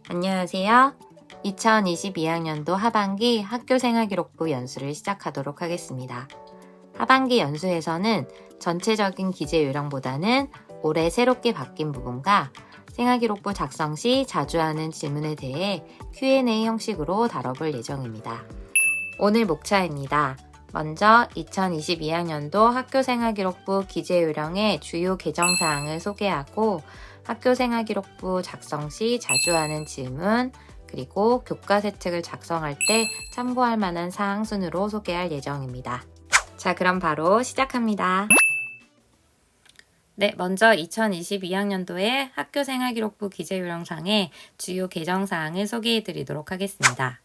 안녕하세요. 2022학년도 하반기 학교생활기록부 연수를 시작하도록 하겠습니다. 하반기 연수에서는 전체적인 기재 요령보다는 올해 새롭게 바뀐 부분과 생활기록부 작성 시 자주 하는 질문에 대해 Q&A 형식으로 다뤄볼 예정입니다. 오늘 목차입니다. 먼저 2022학년도 학교생활기록부 기재 요령의 주요 개정사항을 소개하고 학교생활기록부 작성 시 자주 하는 질문, 그리고 교과세특을 작성할 때 참고할 만한 사항 순으로 소개할 예정입니다. 자, 그럼 바로 시작합니다. 네, 먼저 2022학년도의 학교생활기록부 기재요령상의 주요 개정사항을 소개해 드리도록 하겠습니다.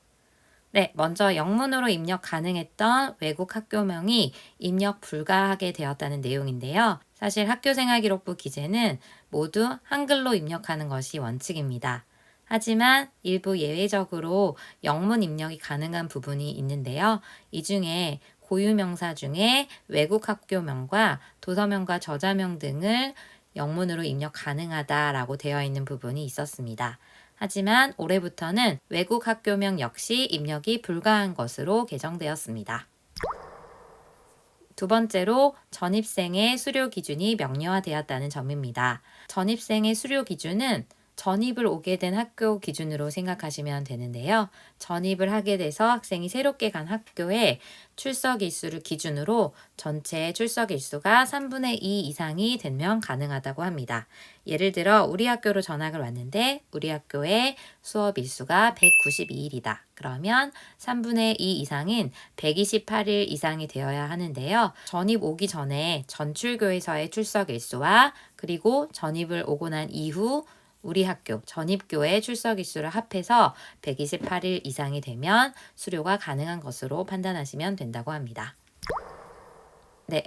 네, 먼저 영문으로 입력 가능했던 외국 학교명이 입력 불가하게 되었다는 내용인데요. 사실 학교생활기록부 기재는 모두 한글로 입력하는 것이 원칙입니다. 하지만 일부 예외적으로 영문 입력이 가능한 부분이 있는데요. 이 중에 고유명사 중에 외국 학교명과 도서명과 저자명 등을 영문으로 입력 가능하다라고 되어 있는 부분이 있었습니다. 하지만 올해부터는 외국 학교명 역시 입력이 불가한 것으로 개정되었습니다. 두 번째로 전입생의 수료 기준이 명료화되었다는 점입니다. 전입생의 수료 기준은 전입을 오게 된 학교 기준으로 생각하시면 되는데요. 전입을 하게 돼서 학생이 새롭게 간 학교에 출석 일수를 기준으로 전체 출석 일수가 3분의 2 이상이 되면 가능하다고 합니다. 예를 들어 우리 학교로 전학을 왔는데 우리 학교의 수업 일수가 192일이다. 그러면 3분의 2 이상인 128일 이상이 되어야 하는데요. 전입 오기 전에 전출교에서의 출석 일수와 그리고 전입을 오고 난 이후 우리 학교 전입교의 출석 일수를 합해서 128일 이상이 되면 수료가 가능한 것으로 판단하시면 된다고 합니다. 네,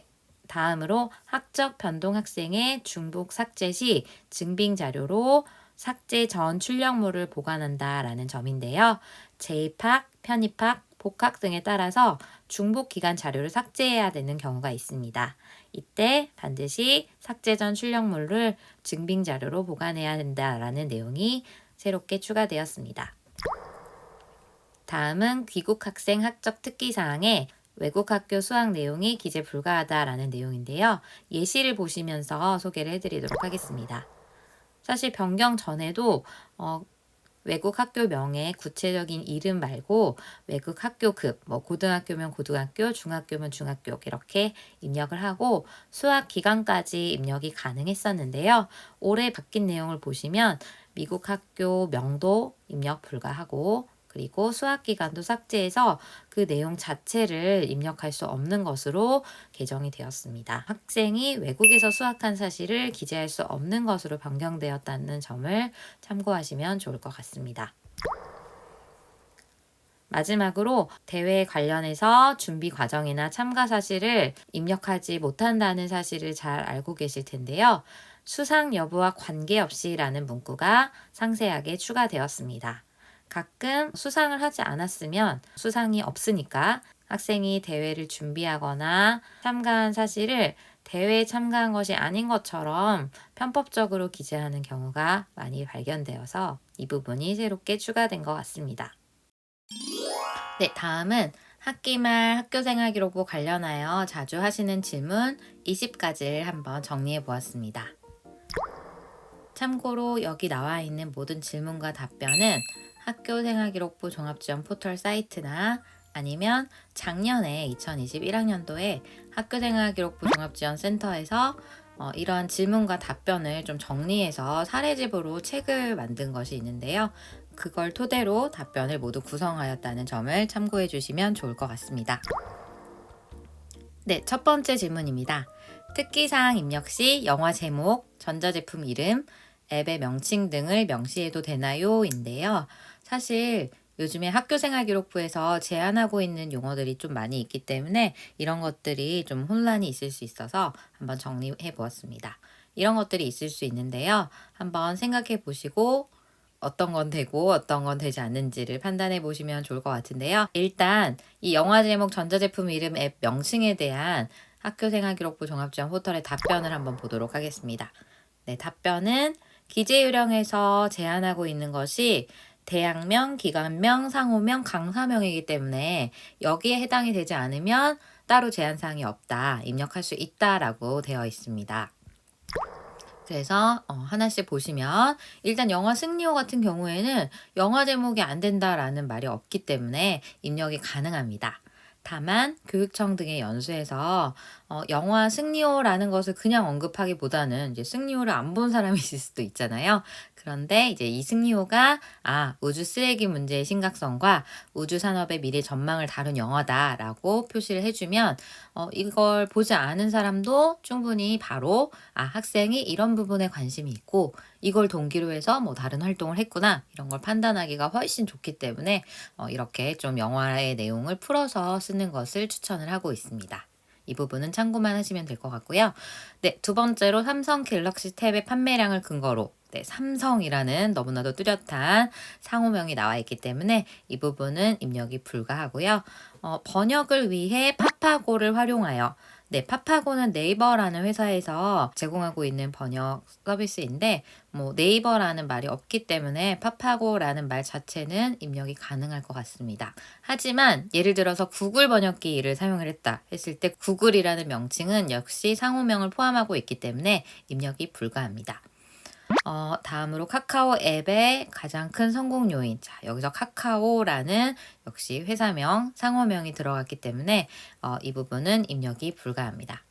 다음으로 학적 변동 학생의 중복 삭제 시 증빙 자료로 삭제 전 출력물을 보관한다라는 점인데요. 재입학, 편입학, 복학 등에 따라서 중복 기간 자료를 삭제해야 되는 경우가 있습니다. 이때 반드시 삭제 전 출력물을 증빙 자료로 보관해야 된다라는 내용이 새롭게 추가되었습니다. 다음은 귀국 학생 학적 특기 사항에 외국 학교 수학 내용이 기재 불가하다라는 내용인데요. 예시를 보시면서 소개를 해드리도록 하겠습니다. 사실 변경 전에도 외국 학교명의 구체적인 이름 말고 외국 학교급, 고등학교면 고등학교, 중학교면 중학교 이렇게 입력을 하고 수학 기간까지 입력이 가능했었는데요. 올해 바뀐 내용을 보시면 미국 학교 명도 입력 불가하고 그리고 수학 기간도 삭제해서 그 내용 자체를 입력할 수 없는 것으로 개정이 되었습니다. 학생이 외국에서 수학한 사실을 기재할 수 없는 것으로 변경되었다는 점을 참고하시면 좋을 것 같습니다. 마지막으로 대회 관련해서 준비 과정이나 참가 사실을 입력하지 못한다는 사실을 잘 알고 계실 텐데요. 수상 여부와 관계없이라는 문구가 상세하게 추가되었습니다. 가끔 수상을 하지 않았으면 수상이 없으니까 학생이 대회를 준비하거나 참가한 사실을 대회에 참가한 것이 아닌 것처럼 편법적으로 기재하는 경우가 많이 발견되어서 이 부분이 새롭게 추가된 것 같습니다. 네, 다음은 학기말 학교생활기록부 관련하여 자주 하시는 질문 20가지를 한번 정리해 보았습니다. 참고로 여기 나와 있는 모든 질문과 답변은 학교생활기록부 종합지원 포털 사이트나 아니면 작년에 2021학년도에 학교생활기록부 종합지원센터에서 이러한 질문과 답변을 좀 정리해서 사례집으로 책을 만든 것이 있는데요. 그걸 토대로 답변을 모두 구성하였다는 점을 참고해 주시면 좋을 것 같습니다. 네, 첫 번째 질문입니다. 특기사항 입력 시 영화 제목, 전자제품 이름, 앱의 명칭 등을 명시해도 되나요? 인데요. 사실 요즘에 학교생활기록부에서 제한하고 있는 용어들이 좀 많이 있기 때문에 이런 것들이 좀 혼란이 있을 수 있어서 한번 정리해 보았습니다. 이런 것들이 있을 수 있는데요. 한번 생각해 보시고 어떤 건 되고 어떤 건 되지 않는지를 판단해 보시면 좋을 것 같은데요. 일단 이 영화 제목, 전자제품 이름, 앱 명칭에 대한 학교생활기록부 종합지원 포털의 답변을 한번 보도록 하겠습니다. 네, 답변은 기재유령에서 제한하고 있는 것이 대학명, 기관명, 상호명, 강사명이기 때문에 여기에 해당이 되지 않으면 따로 제한사항이 없다, 입력할 수 있다라고 되어 있습니다. 그래서 하나씩 보시면 일단 영화 승리호 같은 경우에는 영화 제목이 안 된다라는 말이 없기 때문에 입력이 가능합니다. 다만 교육청 등의 연수에서 영화 승리호라는 것을 그냥 언급하기보다는 이제 승리호를 안 본 사람이 있을 수도 있잖아요. 그런데 이제 이 승리호가 우주 쓰레기 문제의 심각성과 우주 산업의 미래 전망을 다룬 영화다라고 표시를 해주면 이걸 보지 않은 사람도 충분히 바로 학생이 이런 부분에 관심이 있고 이걸 동기로 해서 뭐 다른 활동을 했구나 이런 걸 판단하기가 훨씬 좋기 때문에 이렇게 좀 영화의 내용을 풀어서 쓰는 것을 추천을 하고 있습니다. 이 부분은 참고만 하시면 될 것 같고요. 네, 두 번째로 삼성 갤럭시 탭의 판매량을 근거로 삼성이라는 너무나도 뚜렷한 상호명이 나와 있기 때문에 이 부분은 입력이 불가하고요. 번역을 위해 파파고를 활용하여 파파고는 네이버라는 회사에서 제공하고 있는 번역 서비스인데 네이버라는 말이 없기 때문에 파파고라는 말 자체는 입력이 가능할 것 같습니다. 하지만 예를 들어서 구글 번역기를 사용을 했다 했을 때 구글이라는 명칭은 역시 상호명을 포함하고 있기 때문에 입력이 불가합니다. 다음으로 카카오 앱의 가장 큰 성공 요인. 자, 여기서 카카오라는 역시 회사명, 상호명이 들어갔기 때문에 이 부분은 입력이 불가합니다.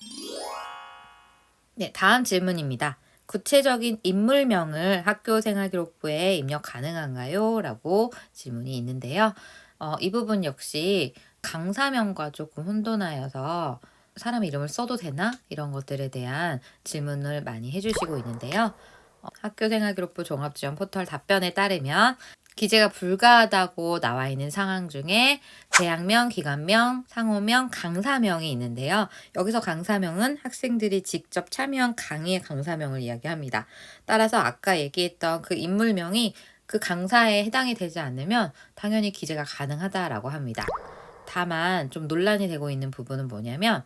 네, 다음 질문입니다. 구체적인 인물명을 학교생활기록부에 입력 가능한가요? 라고 질문이 있는데요. 이 부분 역시 강사명과 조금 혼돈하여서 사람 이름을 써도 되나? 이런 것들에 대한 질문을 많이 해주시고 있는데요. 학교생활기록부 종합지원 포털 답변에 따르면 기재가 불가하다고 나와 있는 상황 중에 대학명, 기관명, 상호명, 강사명이 있는데요. 여기서 강사명은 학생들이 직접 참여한 강의의 강사명을 이야기합니다. 따라서 아까 얘기했던 그 인물명이 그 강사에 해당이 되지 않으면 당연히 기재가 가능하다라고 합니다. 다만 좀 논란이 되고 있는 부분은 뭐냐면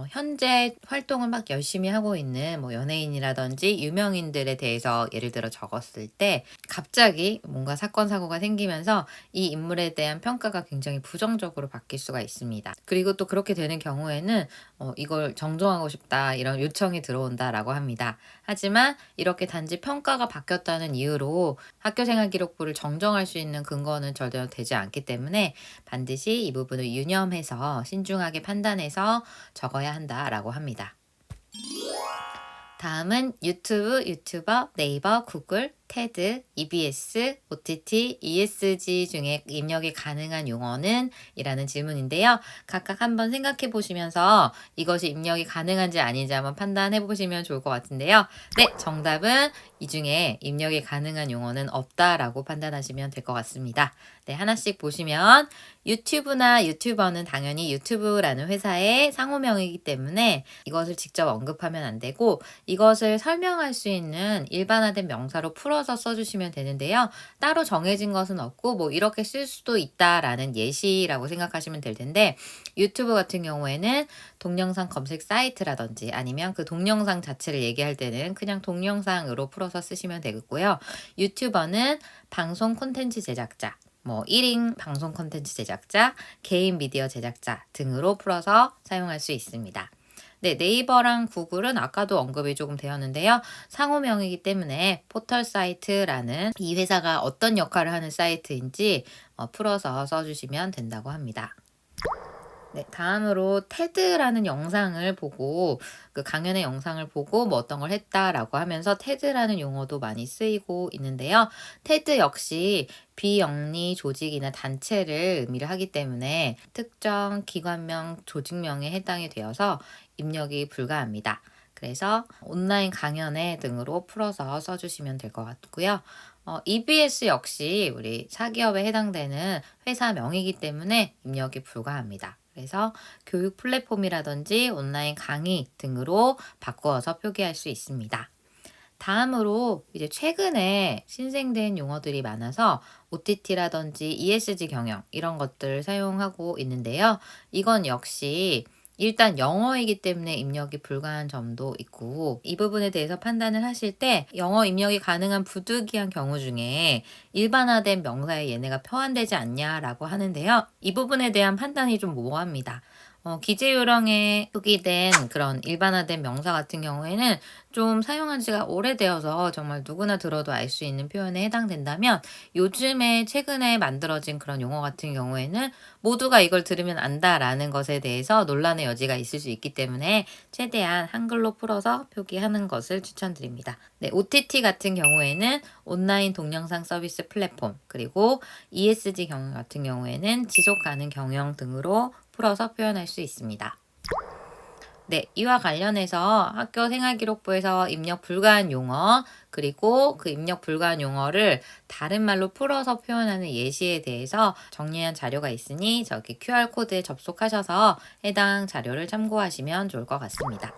현재 활동을 막 열심히 하고 있는 연예인이라든지 유명인들에 대해서 예를 들어 적었을 때 갑자기 뭔가 사건 사고가 생기면서 이 인물에 대한 평가가 굉장히 부정적으로 바뀔 수가 있습니다. 그리고 또 그렇게 되는 경우에는 이걸 정정하고 싶다 이런 요청이 들어온다라고 합니다. 하지만 이렇게 단지 평가가 바뀌었다는 이유로 학교생활기록부를 정정할 수 있는 근거는 절대 되지 않기 때문에 반드시 이 부분을 유념해서 신중하게 판단해서 적어야 한다라고 합니다. 다음은 유튜브, 유튜버, 네이버, 구글, 테드, EBS, OTT, ESG 중에 입력이 가능한 용어는? 이라는 질문인데요. 각각 한번 생각해 보시면서 이것이 입력이 가능한지 아닌지 한번 판단해 보시면 좋을 것 같은데요. 네, 정답은 이 중에 입력이 가능한 용어는 없다라고 판단하시면 될 것 같습니다. 네, 하나씩 보시면 유튜브나 유튜버는 당연히 유튜브라는 회사의 상호명이기 때문에 이것을 직접 언급하면 안 되고 이것을 설명할 수 있는 일반화된 명사로 풀어서 써주시면 되는데요. 따로 정해진 것은 없고 이렇게 쓸 수도 있다라는 예시라고 생각하시면 될 텐데 유튜브 같은 경우에는 동영상 검색 사이트라든지 아니면 그 동영상 자체를 얘기할 때는 그냥 동영상으로 풀어서 쓰시면 되겠고요. 유튜버는 방송 콘텐츠 제작자 1인 방송 콘텐츠 제작자, 개인 미디어 제작자 등으로 풀어서 사용할 수 있습니다. 네, 네이버랑 구글은 아까도 언급이 조금 되었는데요. 상호명이기 때문에 포털 사이트라는 이 회사가 어떤 역할을 하는 사이트인지 풀어서 써주시면 된다고 합니다. 네, 다음으로 테드라는 영상을 보고 그 강연의 영상을 보고 어떤 걸 했다라고 하면서 테드라는 용어도 많이 쓰이고 있는데요. 테드 역시 비영리 조직이나 단체를 의미를 하기 때문에 특정 기관명, 조직명에 해당이 되어서 입력이 불가합니다. 그래서 온라인 강연회 등으로 풀어서 써주시면 될 것 같고요. EBS 역시 우리 사기업에 해당되는 회사명이기 때문에 입력이 불가합니다. 그래서 교육 플랫폼이라든지 온라인 강의 등으로 바꾸어서 표기할 수 있습니다. 다음으로 이제 최근에 신생된 용어들이 많아서 OTT라든지 ESG 경영 이런 것들을 사용하고 있는데요. 이건 역시 일단 영어이기 때문에 입력이 불가한 점도 있고 이 부분에 대해서 판단을 하실 때 영어 입력이 가능한 부득이한 경우 중에 일반화된 명사에 얘네가 표현되지 않냐라고 하는데요. 이 부분에 대한 판단이 좀 모호합니다. 기재 요령에 표기된 그런 일반화된 명사 같은 경우에는 좀 사용한 지가 오래되어서 정말 누구나 들어도 알 수 있는 표현에 해당된다면 요즘에 최근에 만들어진 그런 용어 같은 경우에는 모두가 이걸 들으면 안다라는 것에 대해서 논란의 여지가 있을 수 있기 때문에 최대한 한글로 풀어서 표기하는 것을 추천드립니다. 네, OTT 같은 경우에는 온라인 동영상 서비스 플랫폼, 그리고 ESG 경영 같은 경우에는 지속 가능 경영 등으로 풀어서 표현할 수 있습니다. 네, 이와 관련해서 학교 생활기록부에서 입력 불가한 용어, 그리고 그 입력 불가한 용어를 다른 말로 풀어서 표현하는 예시에 대해서 정리한 자료가 있으니 저기 QR코드에 접속하셔서 해당 자료를 참고하시면 좋을 것 같습니다.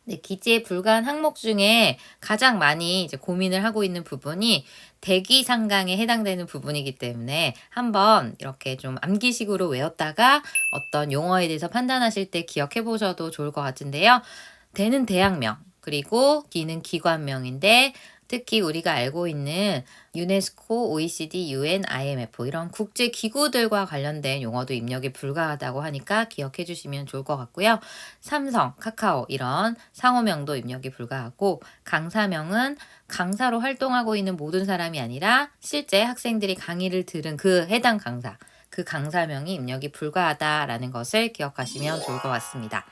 네, 기재에 불과한 항목 중에 가장 많이 이제 고민을 하고 있는 부분이 대기 상강에 해당되는 부분이기 때문에 한번 이렇게 좀 암기식으로 외웠다가 어떤 용어에 대해서 판단하실 때 기억해 보셔도 좋을 것 같은데요. 대는 대학명, 그리고 기는 기관명인데 특히 우리가 알고 있는 유네스코, OECD, UN, IMF 이런 국제 기구들과 관련된 용어도 입력이 불가하다고 하니까 기억해 주시면 좋을 것 같고요. 삼성, 카카오 이런 상호명도 입력이 불가하고 강사명은 강사로 활동하고 있는 모든 사람이 아니라 실제 학생들이 강의를 들은 그 해당 강사, 그 강사명이 입력이 불가하다라는 것을 기억하시면 좋을 것 같습니다.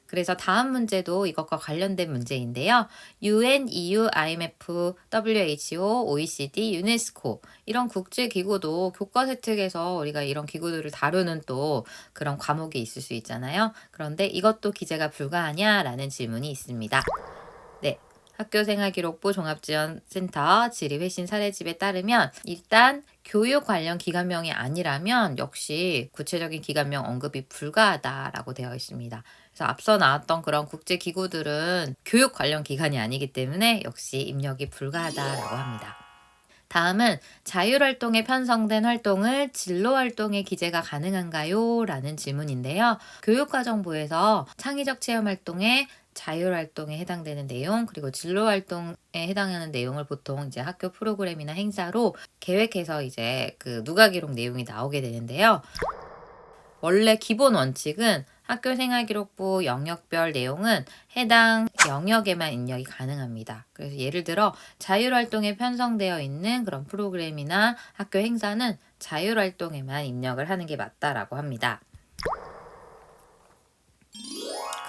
그래서 다음 문제도 이것과 관련된 문제인데요. UN, EU, IMF, WHO, OECD, 유네스코 이런 국제기구도 교과서 특에서 우리가 이런 기구들을 다루는 또 그런 과목이 있을 수 있잖아요. 그런데 이것도 기재가 불가하냐라는 질문이 있습니다. 네. 학교생활기록부 종합지원센터 지리회신 사례집에 따르면 일단 교육 관련 기관명이 아니라면 역시 구체적인 기관명 언급이 불가하다라고 되어 있습니다. 그래서 앞서 나왔던 그런 국제기구들은 교육 관련 기관이 아니기 때문에 역시 입력이 불가하다라고 합니다. 다음은 자율활동에 편성된 활동을 진로활동에 기재가 가능한가요? 라는 질문인데요. 교육과정부에서 창의적 체험활동에 자율활동에 해당되는 내용, 그리고 진로활동에 해당하는 내용을 보통 이제 학교 프로그램이나 행사로 계획해서 이제 그 누가기록 내용이 나오게 되는데요. 원래 기본 원칙은 학교생활기록부 영역별 내용은 해당 영역에만 입력이 가능합니다. 그래서 예를 들어 자율활동에 편성되어 있는 그런 프로그램이나 학교 행사는 자율활동에만 입력을 하는 게 맞다라고 합니다.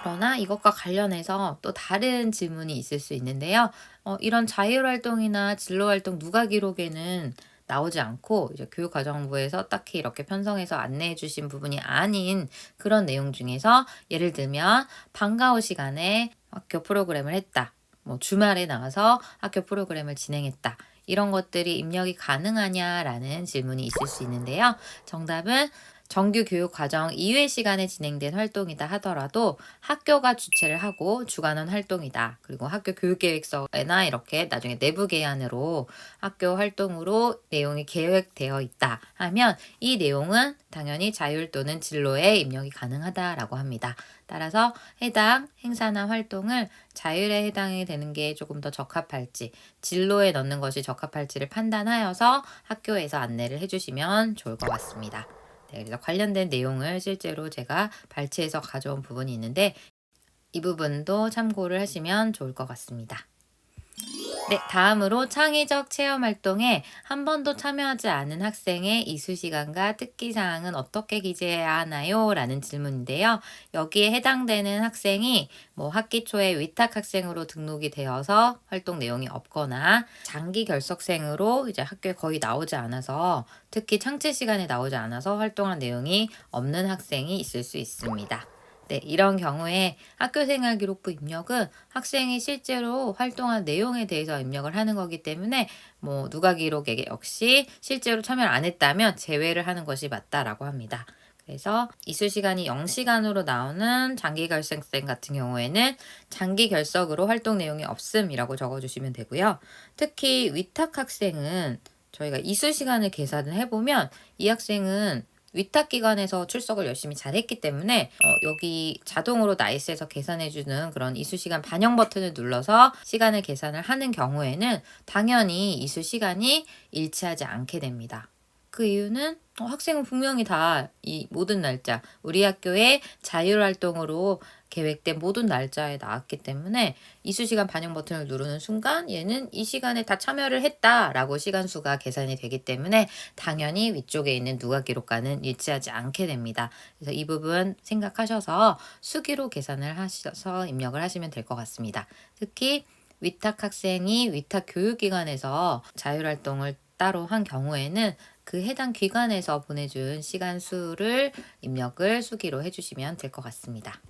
그러나 이것과 관련해서 또 다른 질문이 있을 수 있는데요. 이런 자율활동이나 진로활동 누가 기록에는 나오지 않고 이제 교육과정부에서 딱히 이렇게 편성해서 안내해 주신 부분이 아닌 그런 내용 중에서 예를 들면 방과후 시간에 학교 프로그램을 했다. 뭐 주말에 나와서 학교 프로그램을 진행했다. 이런 것들이 입력이 가능하냐라는 질문이 있을 수 있는데요. 정답은 정규 교육 과정 이외 시간에 진행된 활동이다 하더라도 학교가 주최를 하고 주관한 활동이다. 그리고 학교 교육계획서에나 이렇게 나중에 내부 개안으로 학교 활동으로 내용이 계획되어 있다 하면 이 내용은 당연히 자율 또는 진로에 입력이 가능하다라고 합니다. 따라서 해당 행사나 활동을 자율에 해당이 되는 게 조금 더 적합할지, 진로에 넣는 것이 적합할지를 판단하여서 학교에서 안내를 해주시면 좋을 것 같습니다. 네, 그래서 관련된 내용을 실제로 제가 발췌해서 가져온 부분이 있는데 이 부분도 참고를 하시면 좋을 것 같습니다. 네, 다음으로 창의적 체험활동에 한 번도 참여하지 않은 학생의 이수시간과 특기사항은 어떻게 기재해야 하나요? 라는 질문인데요. 여기에 해당되는 학생이 뭐 학기 초에 위탁학생으로 등록이 되어서 활동 내용이 없거나 장기 결석생으로 이제 학교에 거의 나오지 않아서 특히 창체 시간에 나오지 않아서 활동한 내용이 없는 학생이 있을 수 있습니다. 네, 이런 경우에 학교생활기록부 입력은 학생이 실제로 활동한 내용에 대해서 입력을 하는 거기 때문에 뭐 누가 기록에게 역시 실제로 참여를 안 했다면 제외를 하는 것이 맞다라고 합니다. 그래서 이수 시간이 0시간으로 나오는 장기 결석생 같은 경우에는 장기 결석으로 활동 내용이 없음이라고 적어주시면 되고요. 특히 위탁 학생은 저희가 이수 시간을 계산을 해보면 이 학생은 위탁기관에서 출석을 열심히 잘했기 때문에 여기 자동으로 나이스에서 계산해주는 그런 이수시간 반영 버튼을 눌러서 시간을 계산을 하는 경우에는 당연히 이수시간이 일치하지 않게 됩니다. 그 이유는 학생은 분명히 다 이 모든 날짜, 우리 학교의 자율활동으로 계획된 모든 날짜에 나왔기 때문에 이수시간 반영 버튼을 누르는 순간 얘는 이 시간에 다 참여를 했다라고 시간 수가 계산이 되기 때문에 당연히 위쪽에 있는 누가 기록과는 일치하지 않게 됩니다. 그래서 이 부분 생각하셔서 수기로 계산을 하셔서 입력을 하시면 될 것 같습니다. 특히 위탁 학생이 위탁 교육기관에서 자율활동을 따로 한 경우에는 그 해당 기관에서 보내준 시간 수를 입력을 수기로 해주시면 될 것 같습니다.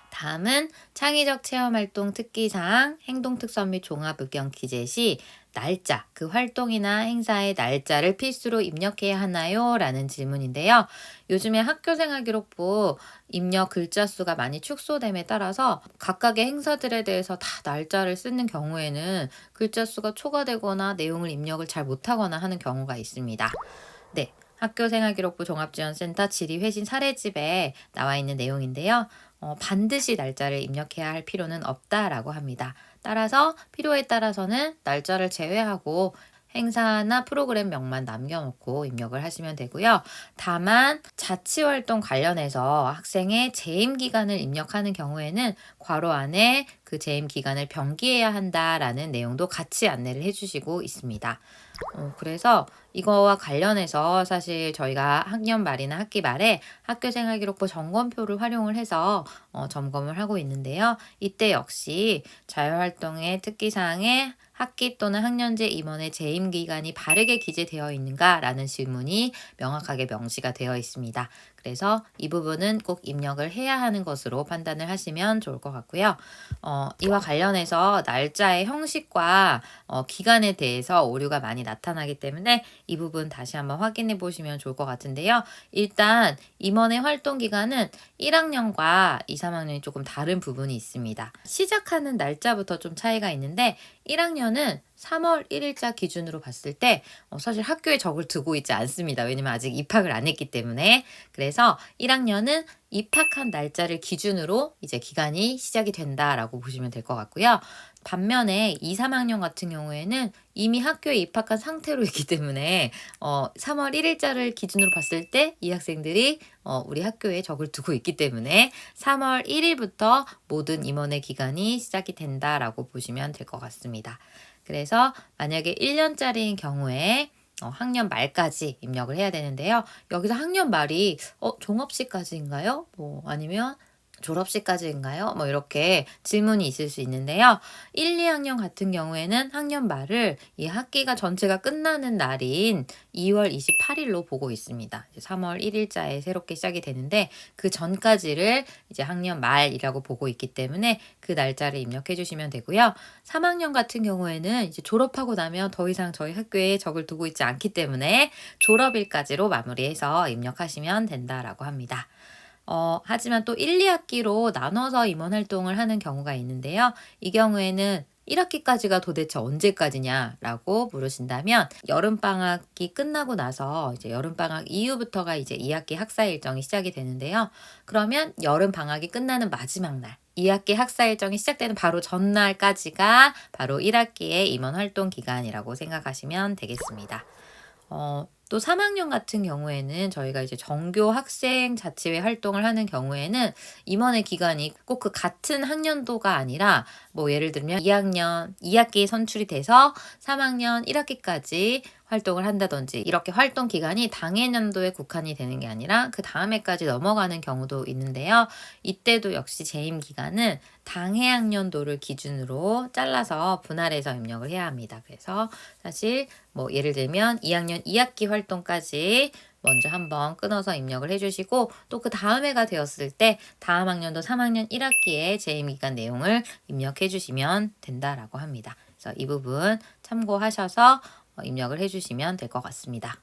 다음은 창의적 체험활동 특기사항, 행동특선 및 종합의견 기재 시 날짜, 그 활동이나 행사의 날짜를 필수로 입력해야 하나요? 라는 질문인데요. 요즘에 학교생활기록부 입력 글자 수가 많이 축소됨에 따라서 각각의 행사들에 대해서 다 날짜를 쓰는 경우에는 글자 수가 초과되거나 내용을 입력을 잘 못하거나 하는 경우가 있습니다. 네, 학교생활기록부 종합지원센터 질의회신 사례집에 나와 있는 내용인데요. 반드시 날짜를 입력해야 할 필요는 없다라고 합니다. 따라서 필요에 따라서는 날짜를 제외하고 행사나 프로그램 명만 남겨놓고 입력을 하시면 되고요. 다만 자치활동 관련해서 학생의 재임 기간을 입력하는 경우에는 괄호 안에 그 재임 기간을 병기해야 한다라는 내용도 같이 안내를 해주시고 있습니다. 그래서 이거와 관련해서 사실 저희가 학년 말이나 학기 말에 학교생활기록부 점검표를 활용을 해서 점검을 하고 있는데요. 이때 역시 자율활동의 특기사항에 학기 또는 학년제 임원의 재임 기간이 바르게 기재되어 있는가라는 질문이 명확하게 명시가 되어 있습니다. 그래서 이 부분은 꼭 입력을 해야 하는 것으로 판단을 하시면 좋을 것 같고요. 이와 관련해서 날짜의 형식과 기간에 대해서 오류가 많이 나타나기 때문에 이 부분 다시 한번 확인해 보시면 좋을 것 같은데요. 일단 임원의 활동 기간은 1학년과 2, 3학년이 조금 다른 부분이 있습니다. 시작하는 날짜부터 좀 차이가 있는데 1학년은 3월 1일자 기준으로 봤을 때 사실 학교에 적을 두고 있지 않습니다. 왜냐면 아직 입학을 안 했기 때문에. 그래서 1학년은 입학한 날짜를 기준으로 이제 기간이 시작이 된다라고 보시면 될 것 같고요. 반면에 2, 3학년 같은 경우에는 이미 학교에 입학한 상태로 있기 때문에 3월 1일자를 기준으로 봤을 때 이 학생들이 우리 학교에 적을 두고 있기 때문에 3월 1일부터 모든 임원의 기간이 시작이 된다라고 보시면 될 것 같습니다. 그래서 만약에 1년짜리인 경우에 학년 말까지 입력을 해야 되는데요. 여기서 학년 말이 종업식까지인가요? 아니면 졸업식까지인가요? 이렇게 질문이 있을 수 있는데요. 1, 2학년 같은 경우에는 학년 말을 이 학기가 전체가 끝나는 날인 2월 28일로 보고 있습니다. 3월 1일자에 새롭게 시작이 되는데 그 전까지를 이제 학년 말이라고 보고 있기 때문에 그 날짜를 입력해 주시면 되고요. 3학년 같은 경우에는 이제 졸업하고 나면 더 이상 저희 학교에 적을 두고 있지 않기 때문에 졸업일까지로 마무리해서 입력하시면 된다라고 합니다. 하지만 또 1, 2학기로 나눠서 임원 활동을 하는 경우가 있는데요. 이 경우에는 1학기까지가 도대체 언제까지냐라고 물으신다면 여름방학이 끝나고 나서 이제 여름방학 이후부터가 이제 2학기 학사 일정이 시작이 되는데요. 그러면 여름방학이 끝나는 마지막 날 2학기 학사 일정이 시작되는 바로 전날까지가 바로 1학기의 임원 활동 기간이라고 생각하시면 되겠습니다. 또 3학년 같은 경우에는 저희가 이제 정교 학생 자치회 활동을 하는 경우에는 임원의 기간이 꼭 그 같은 학년도가 아니라 예를 들면 2학기에 선출이 돼서 3학년 1학기까지 활동을 한다든지 이렇게 활동 기간이 당해년도에 국한이 되는 게 아니라 그 다음 해까지 넘어가는 경우도 있는데요. 이때도 역시 재임 기간은 당해학년도를 기준으로 잘라서 분할해서 입력을 해야 합니다. 그래서 사실 예를 들면 2학년 2학기 활동까지 먼저 한번 끊어서 입력을 해주시고 또 그 다음 해가 되었을 때 다음 학년도 3학년 1학기에 재임기간 내용을 입력해 주시면 된다라고 합니다. 그래서 이 부분 참고하셔서 입력을 해주시면 될 것 같습니다.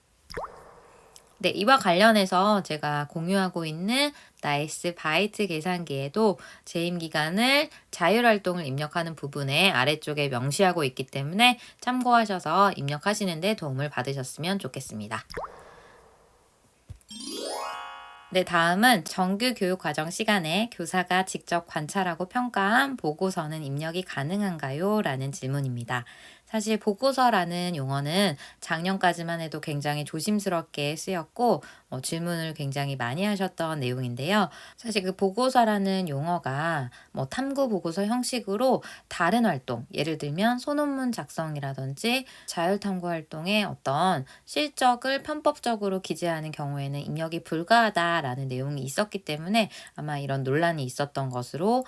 네, 이와 관련해서 제가 공유하고 있는 나이스 바이트 계산기에도 재임 기간을 자율활동을 입력하는 부분에 아래쪽에 명시하고 있기 때문에 참고하셔서 입력하시는 데 도움을 받으셨으면 좋겠습니다. 네, 다음은 정규 교육 과정 시간에 교사가 직접 관찰하고 평가한 보고서는 입력이 가능한가요? 라는 질문입니다. 사실 보고서라는 용어는 작년까지만 해도 굉장히 조심스럽게 쓰였고 질문을 굉장히 많이 하셨던 내용인데요. 사실 그 보고서라는 용어가 탐구 보고서 형식으로 다른 활동, 예를 들면 소논문 작성이라든지 자율탐구 활동의 어떤 실적을 편법적으로 기재하는 경우에는 입력이 불가하다라는 내용이 있었기 때문에 아마 이런 논란이 있었던 것으로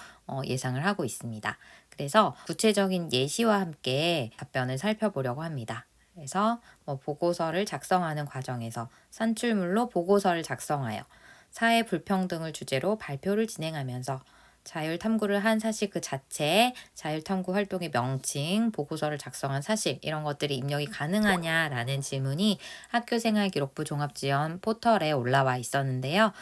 예상을 하고 있습니다. 그래서 구체적인 예시와 함께 답변을 살펴보려고 합니다. 그래서 보고서를 작성하는 과정에서 산출물로 보고서를 작성하여 사회 불평등을 주제로 발표를 진행하면서 자율탐구를 한 사실 그 자체, 자율탐구 활동의 명칭, 보고서를 작성한 사실 이런 것들이 입력이 가능하냐라는 질문이 학교생활기록부 종합지원 포털에 올라와 있었는데요.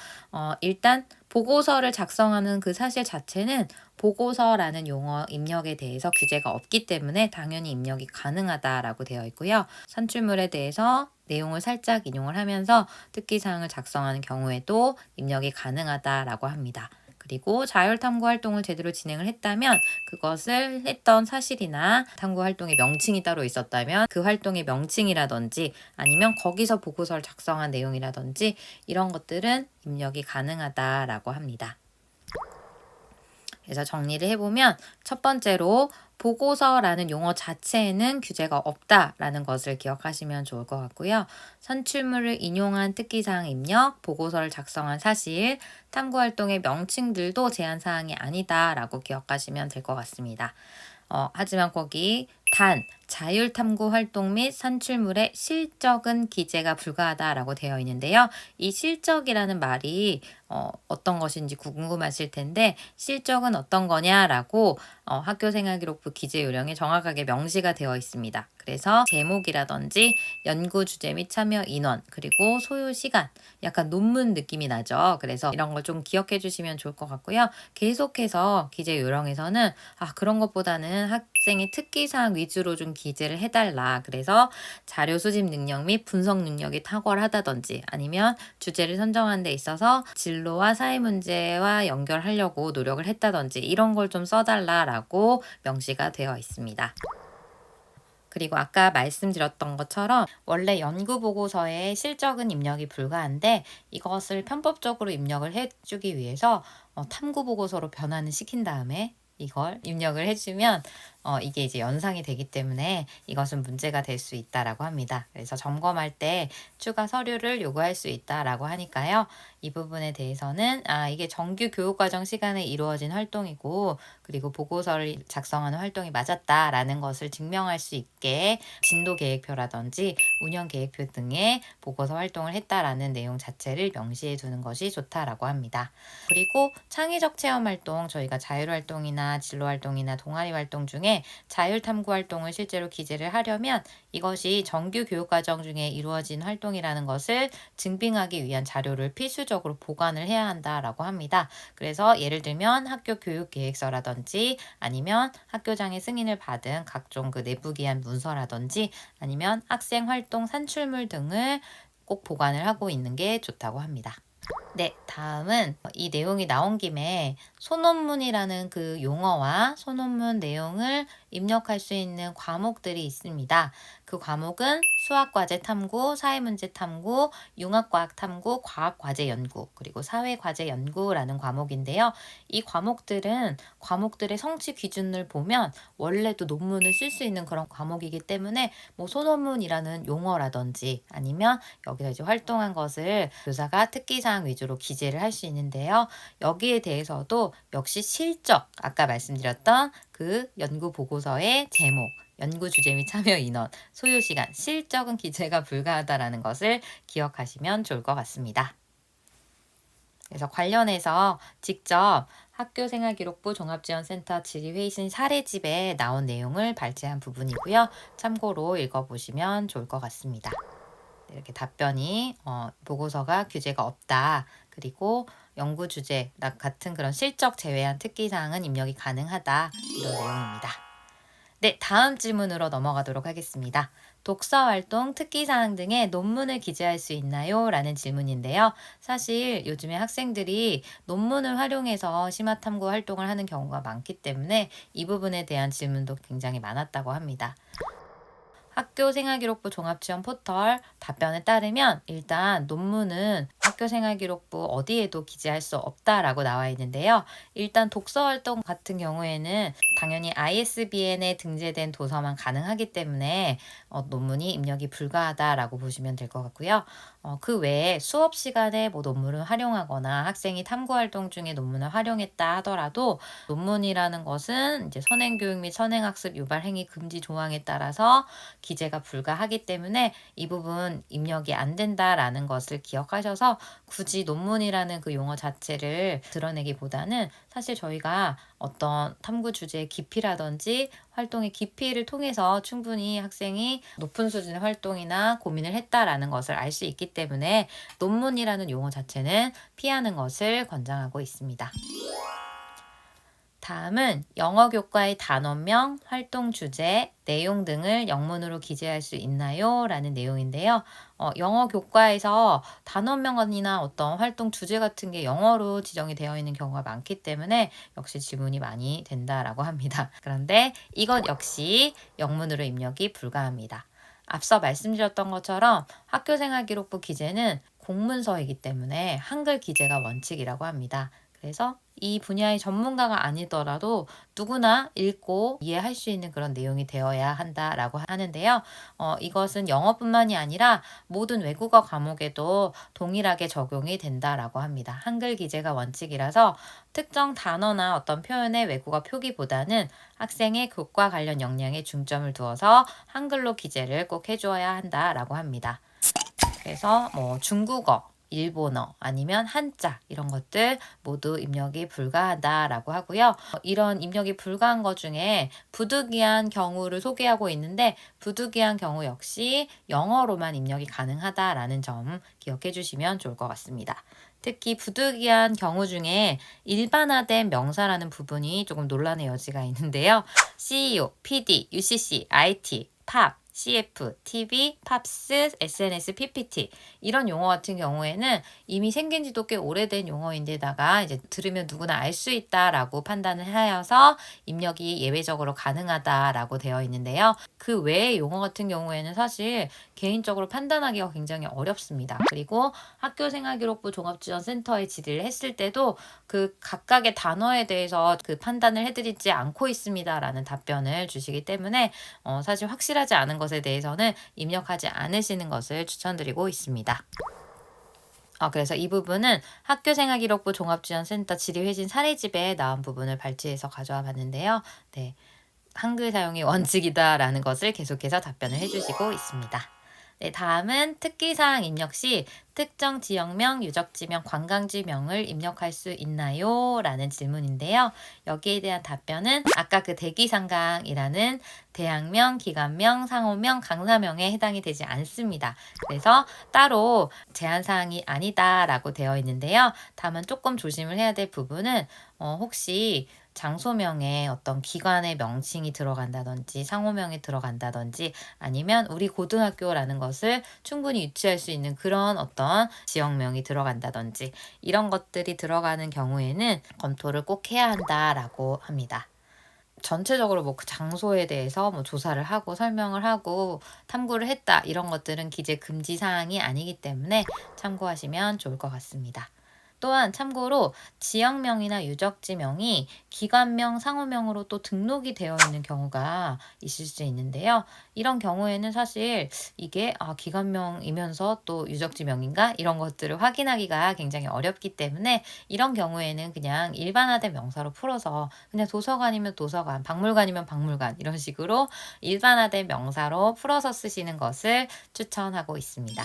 일단 보고서를 작성하는 그 사실 자체는 보고서라는 용어 입력에 대해서 규제가 없기 때문에 당연히 입력이 가능하다라고 되어 있고요. 산출물에 대해서 내용을 살짝 인용을 하면서 특기사항을 작성하는 경우에도 입력이 가능하다라고 합니다. 그리고 자율탐구 활동을 제대로 진행을 했다면 그것을 했던 사실이나 탐구 활동의 명칭이 따로 있었다면 그 활동의 명칭이라든지 아니면 거기서 보고서를 작성한 내용이라든지 이런 것들은 입력이 가능하다라고 합니다. 그래서 정리를 해보면 첫 번째로 보고서라는 용어 자체에는 규제가 없다라는 것을 기억하시면 좋을 것 같고요. 산출물을 인용한 특기사항 입력, 보고서를 작성한 사실, 탐구활동의 명칭들도 제한사항이 아니다라고 기억하시면 될 것 같습니다. 하지만 거기 단 자율탐구 활동 및 산출물의 실적은 기재가 불가하다라고 되어 있는데요. 이 실적이라는 말이 어떤 것인지 궁금하실 텐데 실적은 어떤 거냐라고 학교생활기록부 기재 요령에 정확하게 명시가 되어 있습니다. 그래서 제목이라든지 연구 주제 및 참여 인원 그리고 소요 시간 약간 논문 느낌이 나죠. 그래서 이런 걸 좀 기억해 주시면 좋을 것 같고요. 계속해서 기재 요령에서는 그런 것보다는 학생의 특기사항 위주로 좀 기재를 해달라. 그래서 자료 수집 능력 및 분석 능력이 탁월하다든지 아니면 주제를 선정하는 데 있어서 진로와 사회 문제와 연결하려고 노력을 했다든지 이런 걸 좀 써달라라고 명시가 되어 있습니다. 그리고 아까 말씀드렸던 것처럼 원래 연구 보고서에 실적은 입력이 불가한데 이것을 편법적으로 입력을 해주기 위해서 탐구 보고서로 변환을 시킨 다음에 이걸 입력을 해주면 이게 이제 연상이 되기 때문에 이것은 문제가 될 수 있다라고 합니다. 그래서 점검할 때 추가 서류를 요구할 수 있다라고 하니까요. 이 부분에 대해서는 이게 정규 교육과정 시간에 이루어진 활동이고 그리고 보고서를 작성하는 활동이 맞았다라는 것을 증명할 수 있게 진도 계획표라든지 운영 계획표 등의 보고서 활동을 했다라는 내용 자체를 명시해 두는 것이 좋다라고 합니다. 그리고 창의적 체험 활동, 저희가 자율 활동이나 진로 활동이나 동아리 활동 중에 자율 탐구 활동을 실제로 기재를 하려면 이것이 정규 교육과정 중에 이루어진 활동이라는 것을 증빙하기 위한 자료를 필수적으로 보관을 해야 한다라고 합니다. 그래서 예를 들면 학교 교육계획서라든지 아니면 학교장의 승인을 받은 각종 그 내부 기한 문서라든지 아니면 학생 활동 산출물 등을 꼭 보관을 하고 있는 게 좋다고 합니다. 네, 다음은 이 내용이 나온 김에 소논문이라는 그 용어와 소논문 내용을 입력할 수 있는 과목들이 있습니다. 그 과목은 수학과제 탐구, 사회문제 탐구, 융합과학 탐구, 과학과제 연구, 그리고 사회과제 연구라는 과목인데요. 이 과목들은 과목들의 성취 기준을 보면 원래도 논문을 쓸 수 있는 그런 과목이기 때문에 소논문이라는 용어라든지 아니면 여기서 이제 활동한 것을 교사가 특기사항 위주로 기재를 할 수 있는데요. 여기에 대해서도 역시 실적, 아까 말씀드렸던 그 연구 보고서의 제목, 연구 주제 및 참여 인원, 소요 시간, 실적은 기재가 불가하다라는 것을 기억하시면 좋을 것 같습니다. 그래서 관련해서 직접 학교생활기록부 종합지원센터 질의회의실 사례집에 나온 내용을 발제한 부분이고요. 참고로 읽어보시면 좋을 것 같습니다. 이렇게 답변이 보고서가 규제가 없다. 그리고 연구 주제 같은 그런 실적 제외한 특기사항은 입력이 가능하다. 이런 내용입니다. 네, 다음 질문으로 넘어가도록 하겠습니다. 독서 활동, 특기사항 등의 논문을 기재할 수 있나요? 라는 질문인데요. 사실 요즘에 학생들이 논문을 활용해서 심화 탐구 활동을 하는 경우가 많기 때문에 이 부분에 대한 질문도 굉장히 많았다고 합니다. 학교 생활기록부 종합지원 포털 답변에 따르면 일단 논문은 학교 생활기록부 어디에도 기재할 수 없다라고 나와 있는데요. 일단 독서활동 같은 경우에는 당연히 ISBN에 등재된 도서만 가능하기 때문에 논문이 입력이 불가하다라고 보시면 될 것 같고요. 그 외에 수업 시간에 뭐 논문을 활용하거나 학생이 탐구활동 중에 논문을 활용했다 하더라도 논문이라는 것은 이제 선행교육 및 선행학습 유발 행위 금지 조항에 따라서 기재가 불가하기 때문에 이 부분 입력이 안 된다라는 것을 기억하셔서 굳이 논문이라는 그 용어 자체를 드러내기보다는 사실 저희가 어떤 탐구 주제의 깊이라든지 활동의 깊이를 통해서 충분히 학생이 높은 수준의 활동이나 고민을 했다라는 것을 알 수 있기 때문에 논문이라는 용어 자체는 피하는 것을 권장하고 있습니다. 다음은 영어 교과의 단원명, 활동 주제, 내용 등을 영문으로 기재할 수 있나요? 라는 내용인데요. 영어 교과에서 단원명이나 어떤 활동 주제 같은 게 영어로 지정이 되어 있는 경우가 많기 때문에 역시 지문이 많이 된다라고 합니다. 그런데 이것 역시 영문으로 입력이 불가합니다. 앞서 말씀드렸던 것처럼 학교생활기록부 기재는 공문서이기 때문에 한글 기재가 원칙이라고 합니다. 그래서 이 분야의 전문가가 아니더라도 누구나 읽고 이해할 수 있는 그런 내용이 되어야 한다라고 하는데요. 이것은 영어뿐만이 아니라 모든 외국어 과목에도 동일하게 적용이 된다라고 합니다. 한글 기재가 원칙이라서 특정 단어나 어떤 표현의 외국어 표기보다는 학생의 교과 관련 역량에 중점을 두어서 한글로 기재를 꼭 해주어야 한다라고 합니다. 그래서 뭐 중국어, 일본어 아니면 한자 이런 것들 모두 입력이 불가하다라고 하고요. 이런 입력이 불가한 것 중에 부득이한 경우를 소개하고 있는데 부득이한 경우 역시 영어로만 입력이 가능하다라는 점 기억해 주시면 좋을 것 같습니다. 특히 부득이한 경우 중에 일반화된 명사라는 부분이 조금 논란의 여지가 있는데요. CEO, PD, UCC, IT, 팝, CF, TV, 팝스, SNS, PPT 이런 용어 같은 경우에는 이미 생긴 지도 꽤 오래된 용어인데다가 이제 들으면 누구나 알 수 있다라고 판단을 하여서 입력이 예외적으로 가능하다라고 되어 있는데요. 그 외의 용어 같은 경우에는 사실 개인적으로 판단하기가 굉장히 어렵습니다. 그리고 학교생활기록부 종합지원센터에 질의를 했을 때도 그 각각의 단어에 대해서 그 판단을 해드리지 않고 있습니다라는 답변을 주시기 때문에 사실 확실하지 않은 것에 대해서는 입력하지 않으시는 것을 추천드리고 있습니다. 그래서 이 부분은 학교생활기록부 종합지원센터 질의회진 사례집에 나온 부분을 발췌해서 가져와 봤는데요. 네, 한글 사용이 원칙이다라는 것을 계속해서 답변을 해주시고 있습니다. 네, 다음은 특기사항 입력 시 특정 지역명, 유적지명, 관광지명을 입력할 수 있나요? 라는 질문인데요. 여기에 대한 답변은 아까 그 대기상강이라는 대학명, 기관명, 상호명, 강사명에 해당이 되지 않습니다. 그래서 따로 제한사항이 아니다라고 되어 있는데요. 다만 조금 조심을 해야 될 부분은 혹시 장소명에 어떤 기관의 명칭이 들어간다든지 상호명이 들어간다든지 아니면 우리 고등학교라는 것을 충분히 유추할 수 있는 그런 어떤 지역명이 들어간다든지 이런 것들이 들어가는 경우에는 검토를 꼭 해야 한다라고 합니다. 전체적으로 뭐 그 장소에 대해서 뭐 조사를 하고 설명을 하고 탐구를 했다 이런 것들은 기재 금지 사항이 아니기 때문에 참고하시면 좋을 것 같습니다. 또한 참고로 지역명이나 유적지명이 기관명, 상호명으로 또 등록이 되어 있는 경우가 있을 수 있는데요. 이런 경우에는 사실 이게 기관명이면서 또 유적지명인가 이런 것들을 확인하기가 굉장히 어렵기 때문에 이런 경우에는 그냥 일반화된 명사로 풀어서 그냥 도서관이면 도서관, 박물관이면 박물관 이런 식으로 일반화된 명사로 풀어서 쓰시는 것을 추천하고 있습니다.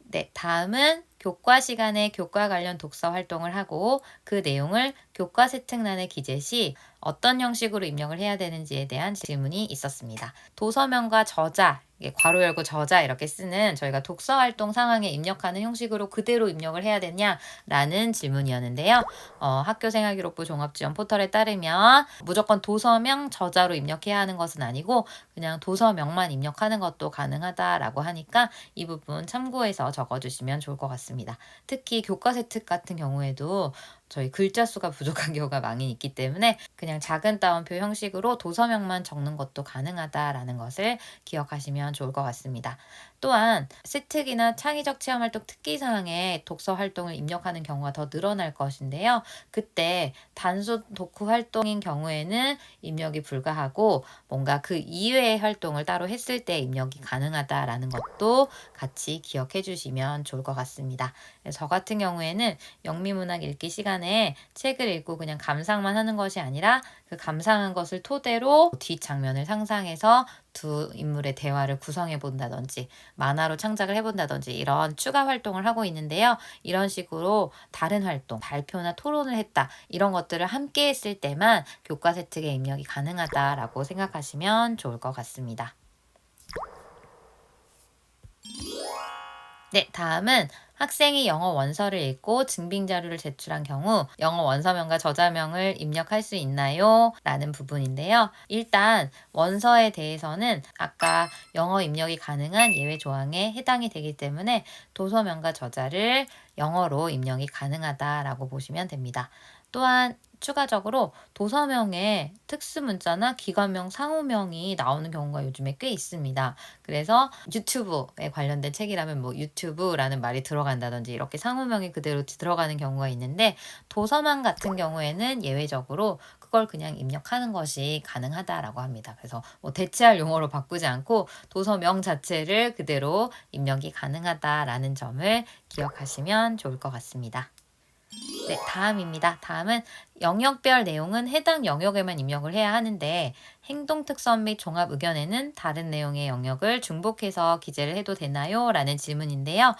네, 다음은 교과 시간에 교과 관련 독서 활동을 하고 그 내용을 교과 세특란에 기재 시 어떤 형식으로 입력을 해야 되는지에 대한 질문이 있었습니다. 도서명과 저자 이게 괄호 열고 저자 이렇게 쓰는 저희가 독서 활동 상황에 입력하는 형식으로 그대로 입력을 해야 되냐라는 질문이었는데요. 학교생활기록부 종합지원 포털에 따르면 무조건 도서명 저자로 입력해야 하는 것은 아니고 그냥 도서명만 입력하는 것도 가능하다라고 하니까 이 부분 참고해서 적어주시면 좋을 것 같습니다. 특히 교과세 특 같은 경우에도 저희 글자 수가 부족한 경우가 많이 있기 때문에 그냥 작은 따옴표 형식으로 도서명만 적는 것도 가능하다라는 것을 기억하시면 좋을 것 같습니다. 또한 세특이나 창의적 체험활동 특기사항에 독서 활동을 입력하는 경우가 더 늘어날 것인데요. 그때 단순 독후 활동인 경우에는 입력이 불가하고 뭔가 그 이외의 활동을 따로 했을 때 입력이 가능하다라는 것도 같이 기억해 주시면 좋을 것 같습니다. 저 같은 경우에는 영미문학 읽기 시간에 책을 읽고 그냥 감상만 하는 것이 아니라 그 감상한 것을 토대로 뒷 장면을 상상해서 두 인물의 대화를 구성해 본다든지 만화로 창작을 해본다든지 이런 추가 활동을 하고 있는데요. 이런 식으로 다른 활동, 발표나 토론을 했다 이런 것들을 함께 했을 때만 교과세 특의 입력이 가능하다라고 생각하시면 좋을 것 같습니다. 네, 다음은 학생이 영어 원서를 읽고 증빙 자료를 제출한 경우 영어 원서명과 저자명을 입력할 수 있나요? 라는 부분인데요. 일단 원서에 대해서는 아까 영어 입력이 가능한 예외 조항에 해당이 되기 때문에 도서명과 저자를 영어로 입력이 가능하다라고 보시면 됩니다. 또한 추가적으로 도서명에 특수문자나 기관명, 상호명이 나오는 경우가 요즘에 꽤 있습니다. 그래서 유튜브에 관련된 책이라면 뭐 유튜브라는 말이 들어간다든지 이렇게 상호명이 그대로 들어가는 경우가 있는데 도서만 같은 경우에는 예외적으로 그걸 그냥 입력하는 것이 가능하다라고 합니다. 그래서 뭐 대체할 용어로 바꾸지 않고 도서명 자체를 그대로 입력이 가능하다라는 점을 기억하시면 좋을 것 같습니다. 네, 다음입니다. 다음은 영역별 내용은 해당 영역에만 입력을 해야 하는데 행동특선 및 종합 의견에는 다른 내용의 영역을 중복해서 기재를 해도 되나요? 라는 질문인데요.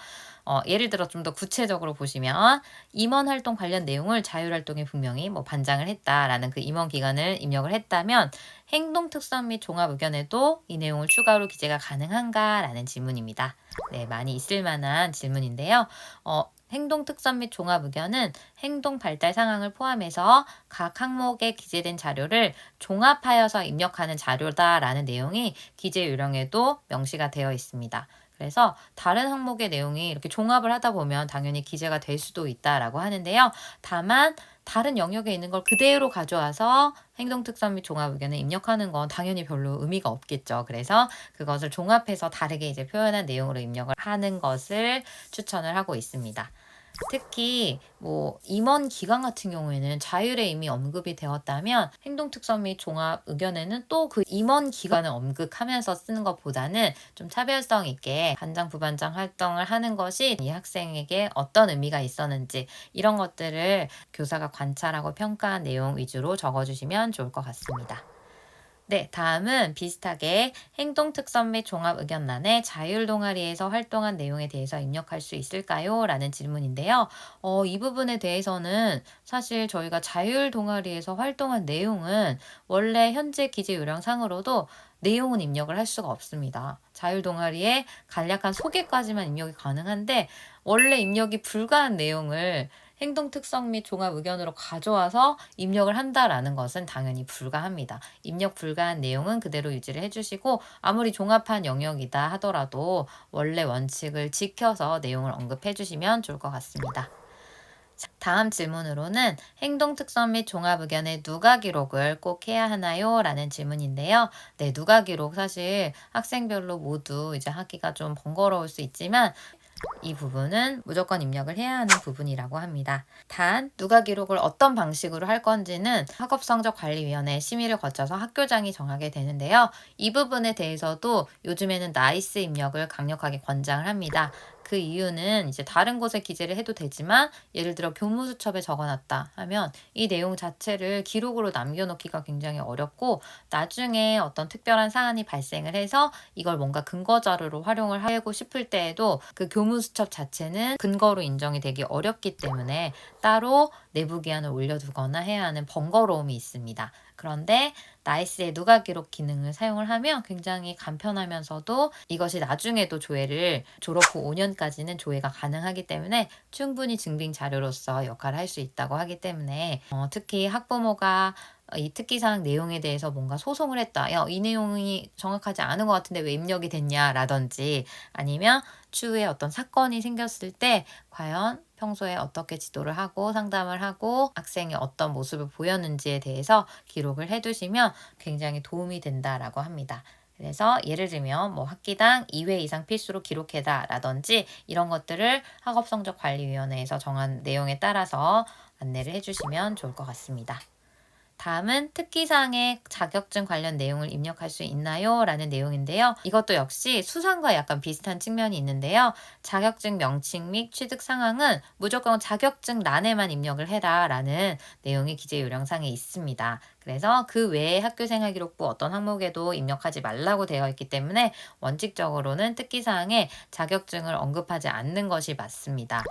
예를 들어 좀 더 구체적으로 보시면 임원 활동 관련 내용을 자율활동에 분명히 뭐 반장을 했다라는 그 임원 기간을 입력을 했다면 행동특선 및 종합 의견에도 이 내용을 추가로 기재가 가능한가라는 질문입니다. 네, 많이 있을 만한 질문인데요. 행동 특선 및 종합 의견은 행동 발달 상황을 포함해서 각 항목에 기재된 자료를 종합하여서 입력하는 자료다라는 내용이 기재 요령에도 명시가 되어 있습니다. 그래서 다른 항목의 내용이 이렇게 종합을 하다 보면 당연히 기재가 될 수도 있다라고 하는데요. 다만 다른 영역에 있는 걸 그대로 가져와서 행동 특선 및 종합 의견에 입력하는 건 당연히 별로 의미가 없겠죠. 그래서 그것을 종합해서 다르게 이제 표현한 내용으로 입력을 하는 것을 추천을 하고 있습니다. 특히 뭐 임원 기간 같은 경우에는 자율에 이미 언급이 되었다면 행동 특성 및 종합 의견에는 또 그 임원 기간을 언급하면서 쓰는 것보다는 좀 차별성 있게 반장 부반장 활동을 하는 것이 이 학생에게 어떤 의미가 있었는지 이런 것들을 교사가 관찰하고 평가한 내용 위주로 적어주시면 좋을 것 같습니다. 네, 다음은 비슷하게 행동 특선 및 종합 의견란에 자율 동아리에서 활동한 내용에 대해서 입력할 수 있을까요? 라는 질문인데요. 이 부분에 대해서는 사실 저희가 자율 동아리에서 활동한 내용은 원래 현재 기재 요령상으로도 내용은 입력을 할 수가 없습니다. 자율 동아리에 간략한 소개까지만 입력이 가능한데 원래 입력이 불가한 내용을 행동 특성 및 종합 의견으로 가져와서 입력을 한다라는 것은 당연히 불가합니다. 입력 불가한 내용은 그대로 유지를 해주시고 아무리 종합한 영역이다 하더라도 원래 원칙을 지켜서 내용을 언급해 주시면 좋을 것 같습니다. 다음 질문으로는 행동 특성 및 종합 의견에 누가 기록을 꼭 해야 하나요? 라는 질문인데요. 네, 누가 기록 사실 학생별로 모두 이제 하기가 좀 번거로울 수 있지만 이 부분은 무조건 입력을 해야 하는 부분이라고 합니다. 단 누가 기록을 어떤 방식으로 할 건지는 학업성적관리위원회 심의를 거쳐서 학교장이 정하게 되는데요. 이 부분에 대해서도 요즘에는 나이스 입력을 강력하게 권장을 합니다. 그 이유는 이제 다른 곳에 기재를 해도 되지만 예를 들어 교무수첩에 적어놨다 하면 이 내용 자체를 기록으로 남겨놓기가 굉장히 어렵고 나중에 어떤 특별한 사안이 발생을 해서 이걸 뭔가 근거 자료로 활용을 하고 싶을 때에도 그 교무수첩 자체는 근거로 인정이 되기 어렵기 때문에 따로 내부 기한을 올려두거나 해야 하는 번거로움이 있습니다. 그런데 나이스의 누가 기록 기능을 사용을 하면 굉장히 간편하면서도 이것이 나중에도 조회를 졸업 후 5년까지는 조회가 가능하기 때문에 충분히 증빙 자료로서 역할을 할 수 있다고 하기 때문에 특히 학부모가 이 특기사항 내용에 대해서 뭔가 소송을 했다. 야, 이 내용이 정확하지 않은 것 같은데 왜 입력이 됐냐라든지 아니면 추후에 어떤 사건이 생겼을 때 과연 평소에 어떻게 지도를 하고 상담을 하고 학생이 어떤 모습을 보였는지에 대해서 기록을 해두시면 굉장히 도움이 된다라고 합니다. 그래서 예를 들면 뭐 학기당 2회 이상 필수로 기록해다 라든지 이런 것들을 학업성적관리위원회에서 정한 내용에 따라서 안내를 해주시면 좋을 것 같습니다. 다음은 특기사항의 자격증 관련 내용을 입력할 수 있나요? 라는 내용인데요. 이것도 역시 수상과 약간 비슷한 측면이 있는데요. 자격증 명칭 및 취득 상황은 무조건 자격증欄에만 입력을 해라 라는 내용이 기재 요령상에 있습니다. 그래서 그 외에 학교생활기록부 어떤 항목에도 입력하지 말라고 되어 있기 때문에 원칙적으로는 특기사항에 자격증을 언급하지 않는 것이 맞습니다.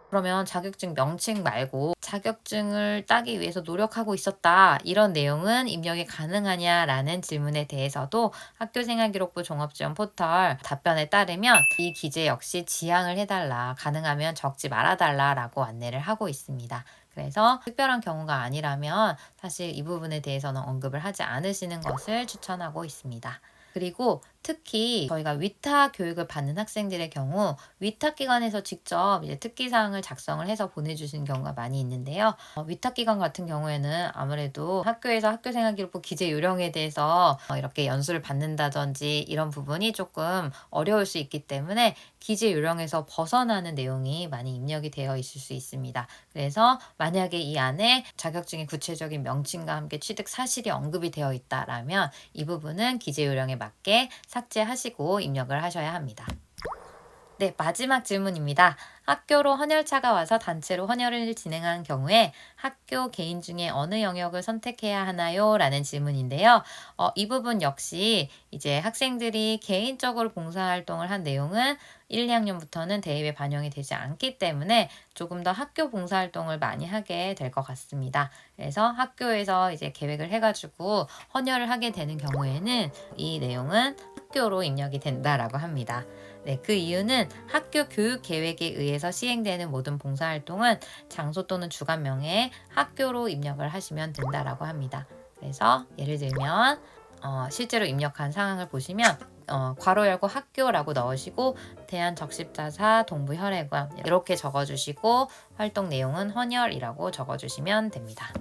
그러면 자격증 명칭 말고 자격증을 따기 위해서 노력하고 있었다. 이런 내용은 입력이 가능하냐라는 질문에 대해서도 학교생활기록부 종합지원 포털 답변에 따르면 이 기재 역시 지양을 해달라. 가능하면 적지 말아달라라고 안내를 하고 있습니다. 그래서 특별한 경우가 아니라면 사실 이 부분에 대해서는 언급을 하지 않으시는 것을 추천하고 있습니다. 그리고 특히 저희가 위탁 교육을 받는 학생들의 경우 위탁기관에서 직접 이제 특기사항을 작성을 해서 보내주시는 경우가 많이 있는데요. 위탁기관 같은 경우에는 아무래도 학교에서 학교생활기록부 기재 요령에 대해서 이렇게 연수를 받는다든지 이런 부분이 조금 어려울 수 있기 때문에 기재 요령에서 벗어나는 내용이 많이 입력이 되어 있을 수 있습니다. 그래서 만약에 이 안에 자격증의 구체적인 명칭과 함께 취득 사실이 언급이 되어 있다라면 이 부분은 기재 요령에 맞게 삭제하시고 입력을 하셔야 합니다. 네, 마지막 질문입니다. 학교로 헌혈차가 와서 단체로 헌혈을 진행한 경우에 학교 개인 중에 어느 영역을 선택해야 하나요? 라는 질문인데요. 이 부분 역시 이제 학생들이 개인적으로 봉사활동을 한 내용은 1, 2학년부터는 대입에 반영이 되지 않기 때문에 조금 더 학교 봉사활동을 많이 하게 될 것 같습니다. 그래서 학교에서 이제 계획을 해가지고 헌혈을 하게 되는 경우에는 이 내용은 학교로 입력이 된다라고 합니다. 네, 그 이유는 학교 교육 계획에 의해서 시행되는 모든 봉사활동은 장소 또는 주관명에 학교로 입력을 하시면 된다라고 합니다. 그래서 예를 들면 실제로 입력한 상황을 보시면 괄호 열고 학교라고 넣으시고 대한적십자사 동부혈액원 이렇게 적어주시고 활동 내용은 헌혈이라고 적어주시면 됩니다.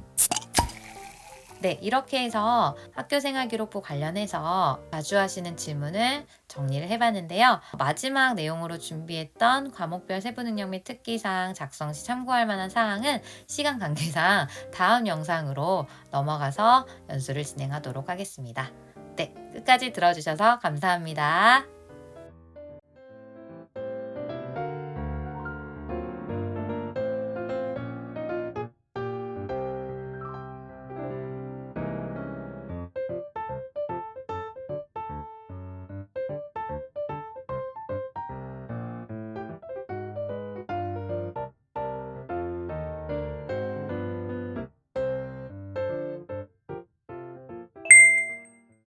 네, 이렇게 해서 학교생활기록부 관련해서 자주 하시는 질문을 정리를 해봤는데요. 마지막 내용으로 준비했던 과목별 세부능력 및 특기사항 작성 시 참고할 만한 사항은 시간 관계상 다음 영상으로 넘어가서 연수를 진행하도록 하겠습니다. 네, 끝까지 들어주셔서 감사합니다.